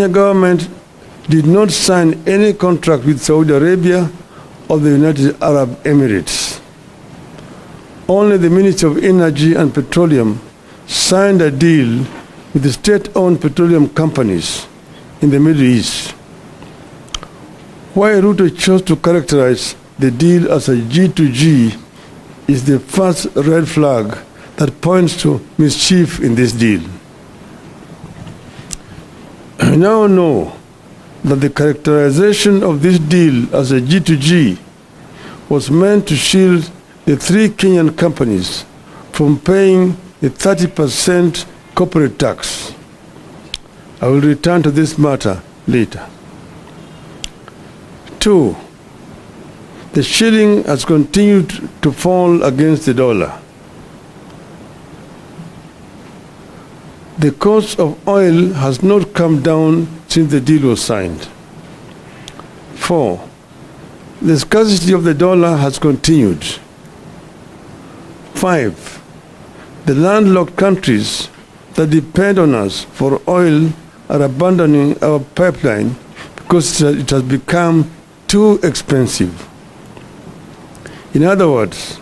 Kenya government did not sign any contract with Saudi Arabia or the United Arab Emirates. Only the Ministry of Energy and Petroleum signed a deal with the state-owned petroleum companies in the Middle East. Why Ruto chose to characterize the deal as a G2G is the first red flag that points to mischief in this deal. We now know that the characterization of this deal as a G2G was meant to shield the three Kenyan companies from paying the 30% corporate tax. I will return to this matter later. 2. The shilling has continued to fall against the dollar. The cost of oil has not come down since the deal was signed. 4. The scarcity of the dollar has continued. 5. The landlocked countries that depend on us for oil are abandoning our pipeline because it has become too expensive. In other words,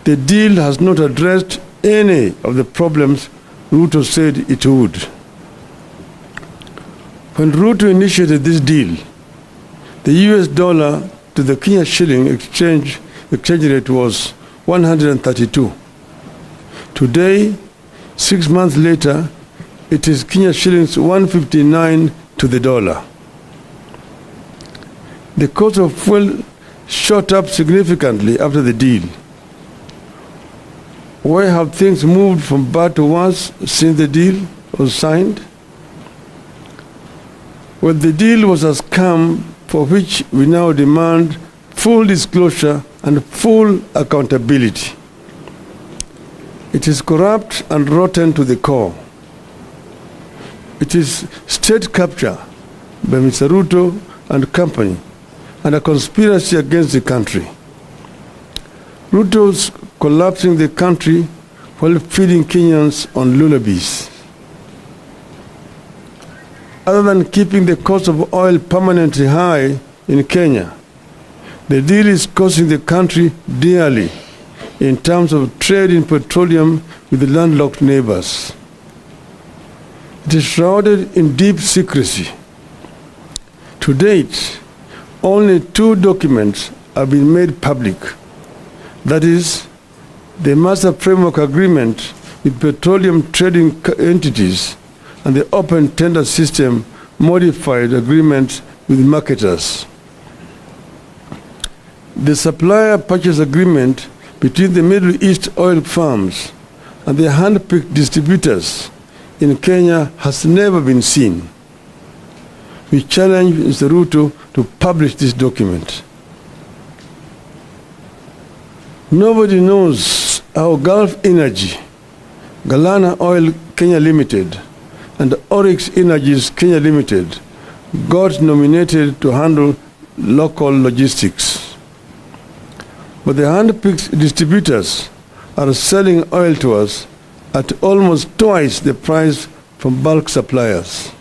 the deal has not addressed any of the problems Ruto said it would. When Ruto initiated this deal, the US dollar to the Kenya shilling exchange rate was 132. Today, 6 months later, it is Kenya shillings 159 to the dollar. The cost of fuel shot up significantly after the deal. Why have things moved from bad to worse since the deal was signed? Well, the deal was a scam for which we now demand full disclosure and full accountability. It is corrupt and rotten to the core. It is state capture by Mr. Ruto and company and a conspiracy against the country. Ruto's collapsing the country while feeding Kenyans on lullabies. Other than keeping the cost of oil permanently high in Kenya, the deal is costing the country dearly in terms of trade in petroleum with the landlocked neighbors. It is shrouded in deep secrecy. To date, only 2 documents have been made public. That is, the Master Framework Agreement with petroleum trading entities and the Open Tender System Modified Agreement with marketers. The Supplier Purchase Agreement between the Middle East oil firms and the hand-picked distributors in Kenya has never been seen. We challenge Mr. Ruto to publish this document. Nobody knows how Gulf Energy, Galana Oil Kenya Limited, and Oryx Energies Kenya Limited got nominated to handle local logistics. But the hand-picked distributors are selling oil to us at almost twice the price from bulk suppliers.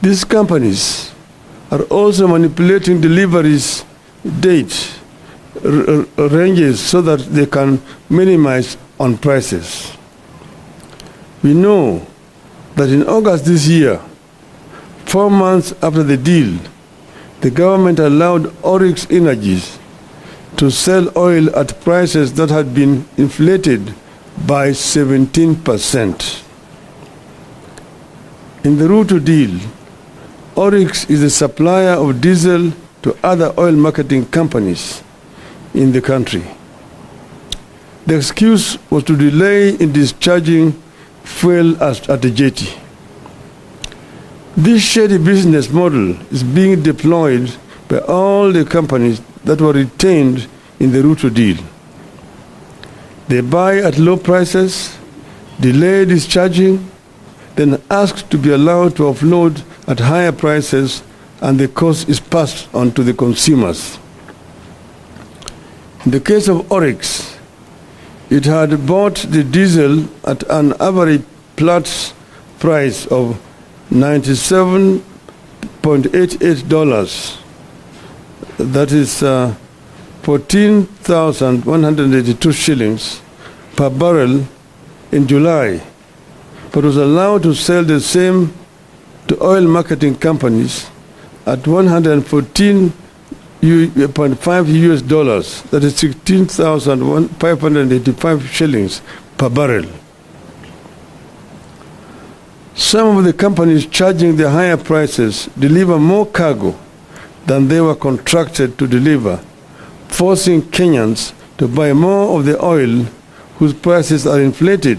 These companies are also manipulating deliveries date ranges so that they can minimize on prices. We know that in August this year, 4 months after the deal, the government allowed Oryx Energies to sell oil at prices that had been inflated by 17%. In the Ruto deal, Oryx is a supplier of diesel to other oil marketing companies in the country. The excuse was to delay in discharging fuel at the jetty. This shady business model is being deployed by all the companies that were retained in the Ruto deal. They buy at low prices, delay discharging, then ask to be allowed to offload at higher prices, and the cost is passed on to the consumers. In the case of Oryx, it had bought the diesel at an average Platts price of $97.88. That is 14,182 shillings per barrel in July, but was allowed to sell the same to oil marketing companies at $114.5 US dollars, that is 16,585 shillings per barrel. Some of the companies charging the higher prices deliver more cargo than they were contracted to deliver, forcing Kenyans to buy more of the oil whose prices are inflated,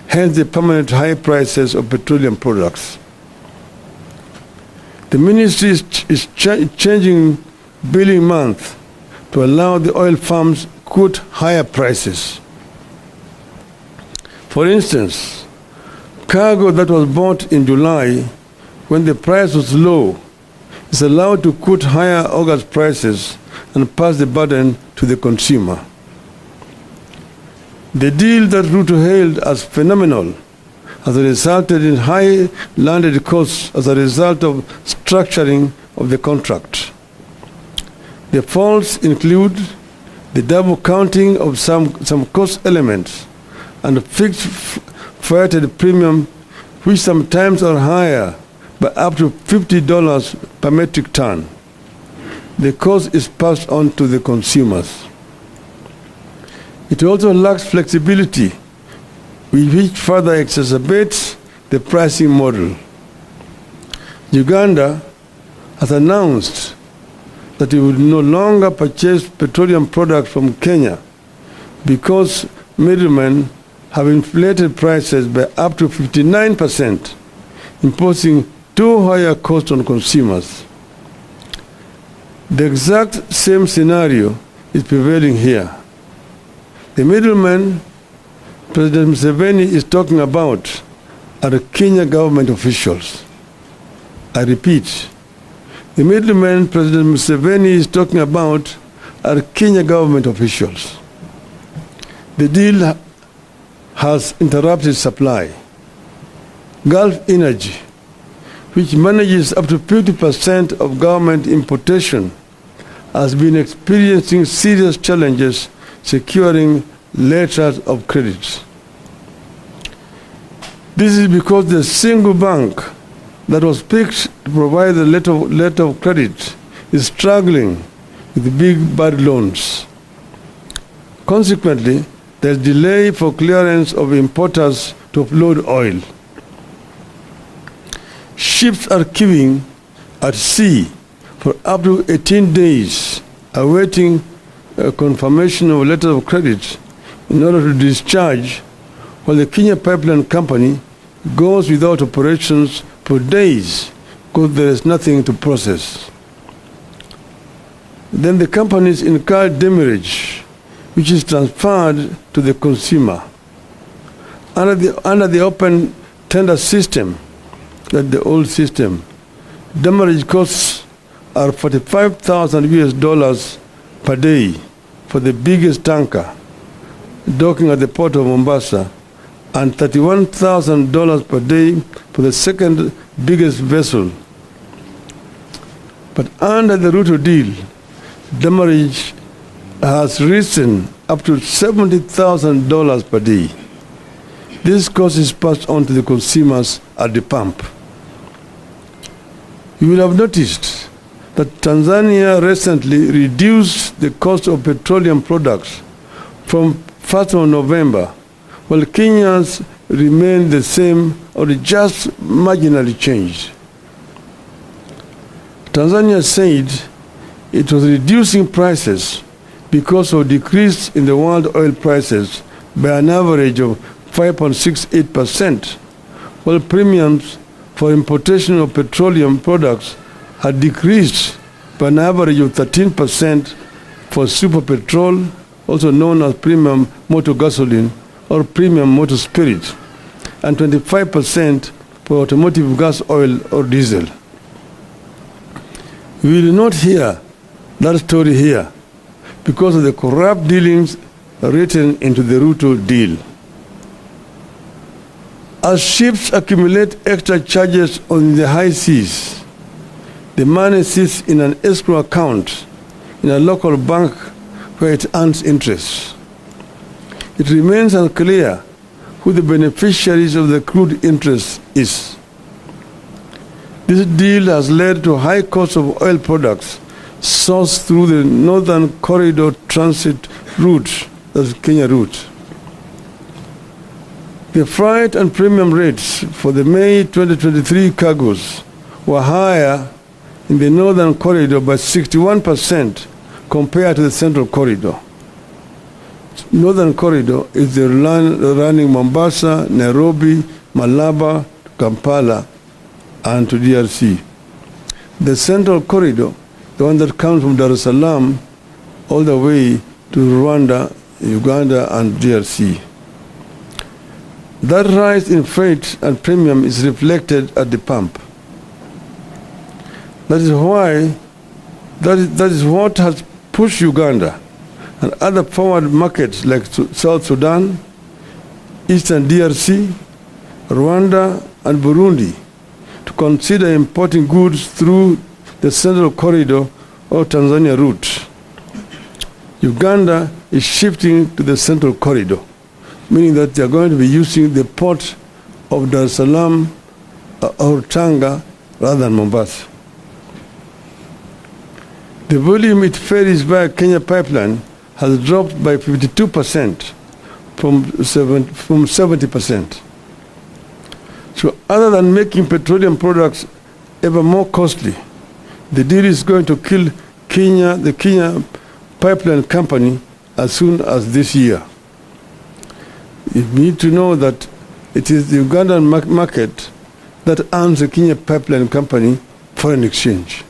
hence the permanent high prices of petroleum products. The ministry is changing billing month to allow the oil firms quote higher prices. For instance, cargo that was bought in July when the price was low is allowed to quote higher August prices and pass the burden to the consumer. The deal that Ruto hailed as phenomenal has resulted in high landed costs as a result of structuring of the contract. The faults include the double counting of some cost elements and fixed freighted premium, which sometimes are higher by up to $50 per metric ton. The cost is passed on to the consumers. It also lacks flexibility, which further exacerbates the pricing model. Uganda has announced that it will no longer purchase petroleum products from Kenya because middlemen have inflated prices by up to 59%, imposing too higher costs on consumers. The exact same scenario is prevailing here. The middlemen President Museveni is talking about are Kenya government officials. I repeat, the middlemen President Museveni is talking about are Kenya government officials. The deal has interrupted supply. Gulf Energy, which manages up to 50% of government importation, has been experiencing serious challenges securing letters of credit. This is because the single bank that was picked to provide the letter of credit is struggling with big bad loans. Consequently, there is delay for clearance of importers to offload oil. Ships are queuing at sea for up to 18 days, awaiting a confirmation of a letter of credit in order to discharge, while the Kenya Pipeline Company goes without operations for days because there is nothing to process. Then the companies incur demurrage, which is transferred to the consumer. Under the open tender system, that's the old system, demurrage costs are 45,000 US dollars per day for the biggest tanker docking at the port of Mombasa, and $31,000 per day for the second biggest vessel. But under the Ruto deal, demurrage has risen up to $70,000 per day. This cost is passed on to the consumers at the pump. You will have noticed that Tanzania recently reduced the cost of petroleum products from 1st of November, while Kenyans remain the same or just marginally changed. Tanzania said it was reducing prices because of decrease in the world oil prices by an average of 5.68%, while premiums for importation of petroleum products had decreased by an average of 13% for super petrol, also known as premium motor gasoline or premium motor spirit, and 25% for automotive gas oil or diesel. We will not hear that story here because of the corrupt dealings written into the Ruto deal. As ships accumulate extra charges on the high seas, the money sits in an escrow account in a local bank where it earns interest. It remains unclear who the beneficiaries of the accrued interest is. This deal has led to high cost of oil products sourced through the Northern Corridor transit route, that's Kenya route. The freight and premium rates for the May 2023 cargoes were higher in the Northern Corridor by 61% compared to the Central Corridor. Northern Corridor is the running Mombasa, Nairobi, Malaba, Kampala, and to DRC. The Central Corridor, the one that comes from Dar es Salaam all the way to Rwanda, Uganda, and DRC. That rise in freight and premium is reflected at the pump. That is what has pushed Uganda and other forward markets like South Sudan, Eastern DRC, Rwanda, and Burundi to consider importing goods through the Central Corridor or Tanzania route. Uganda is shifting to the Central Corridor, meaning that they are going to be using the port of Dar es Salaam or Tanga rather than Mombasa. The volume it ferries via Kenya pipeline has dropped by 52% from 70%. So other than making petroleum products ever more costly, the deal is going to kill the Kenya pipeline company as soon as this year. You need to know that it is the Ugandan market that earns the Kenya pipeline company foreign exchange.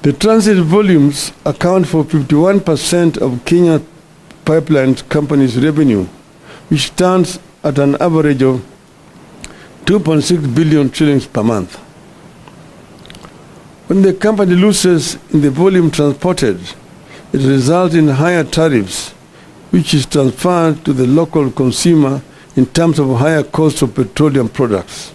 The transit volumes account for 51% of Kenya pipeline company's revenue, which stands at an average of 2.6 billion shillings per month. When the company loses in the volume transported, it results in higher tariffs, which is transferred to the local consumer in terms of higher cost of petroleum products.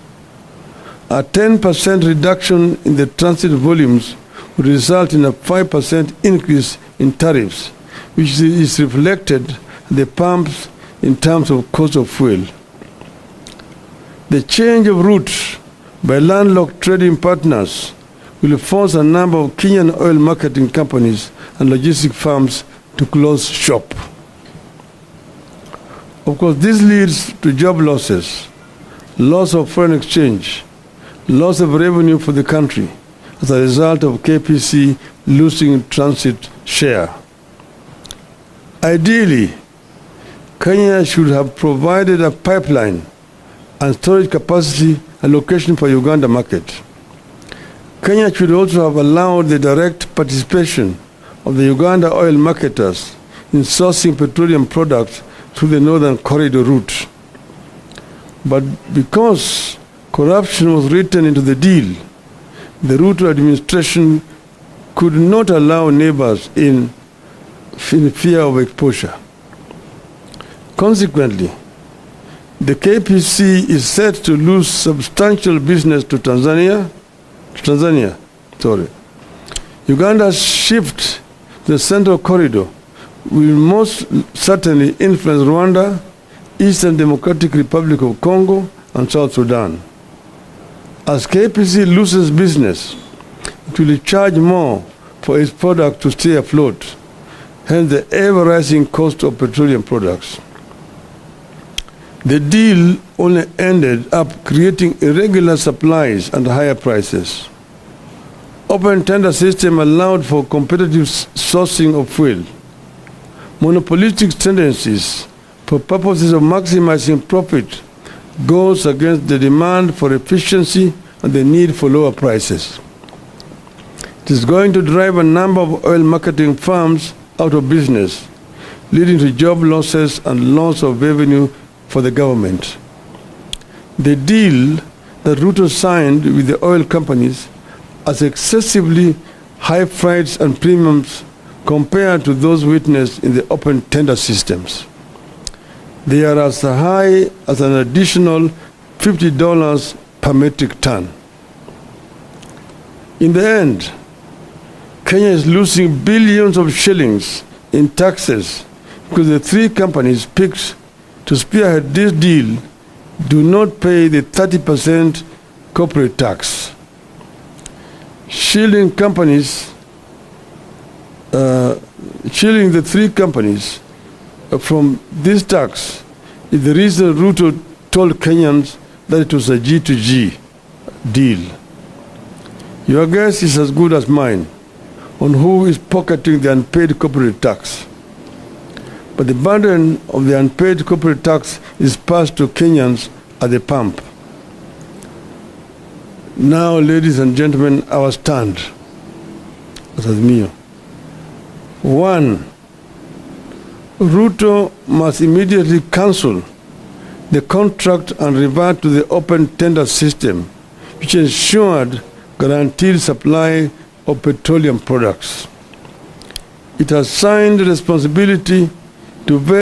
A 10% reduction in the transit volumes would result in a 5% increase in tariffs, which is reflected at the pumps in terms of cost of fuel. The change of route by landlocked trading partners will force a number of Kenyan oil marketing companies and logistic firms to close shop. Of course, this leads to job losses, loss of foreign exchange, loss of revenue for the country as a result of KPC losing transit share. Ideally, Kenya should have provided a pipeline and storage capacity allocation for Uganda market. Kenya should also have allowed the direct participation of the Uganda oil marketers in sourcing petroleum products through the Northern Corridor route. But because corruption was written into the deal, the Ruto administration could not allow neighbors in fear of exposure. Consequently, the KPC is set to lose substantial business to Tanzania. Uganda's shift to the Central Corridor will most certainly influence Rwanda, Eastern Democratic Republic of Congo, and South Sudan. As KPC loses business, it will charge more for its product to stay afloat, hence the ever-rising cost of petroleum products. The deal only ended up creating irregular supplies and higher prices. Open tender system allowed for competitive sourcing of fuel. Monopolistic tendencies for purposes of maximizing profit goes against the demand for efficiency and the need for lower prices. It is going to drive a number of oil marketing firms out of business, leading to job losses and loss of revenue for the government. The deal that Ruto signed with the oil companies has excessively high freights and premiums compared to those witnessed in the open tender systems. They are as high as an additional $50 per metric ton. In the end, Kenya is losing billions of shillings in taxes because the three companies picked to spearhead this deal do not pay the 30% corporate tax. Shielding the three companies from this tax is the reason Ruto told Kenyans that it was a G2G deal. Your guess is as good as mine on who is pocketing the unpaid corporate tax. But the burden of the unpaid corporate tax is passed to Kenyans at the pump. Now, ladies and gentlemen, our stand as Azimio. 1. Ruto must immediately cancel the contract and revert to the open tender system, which ensured guaranteed supply of petroleum products. It has signed responsibility to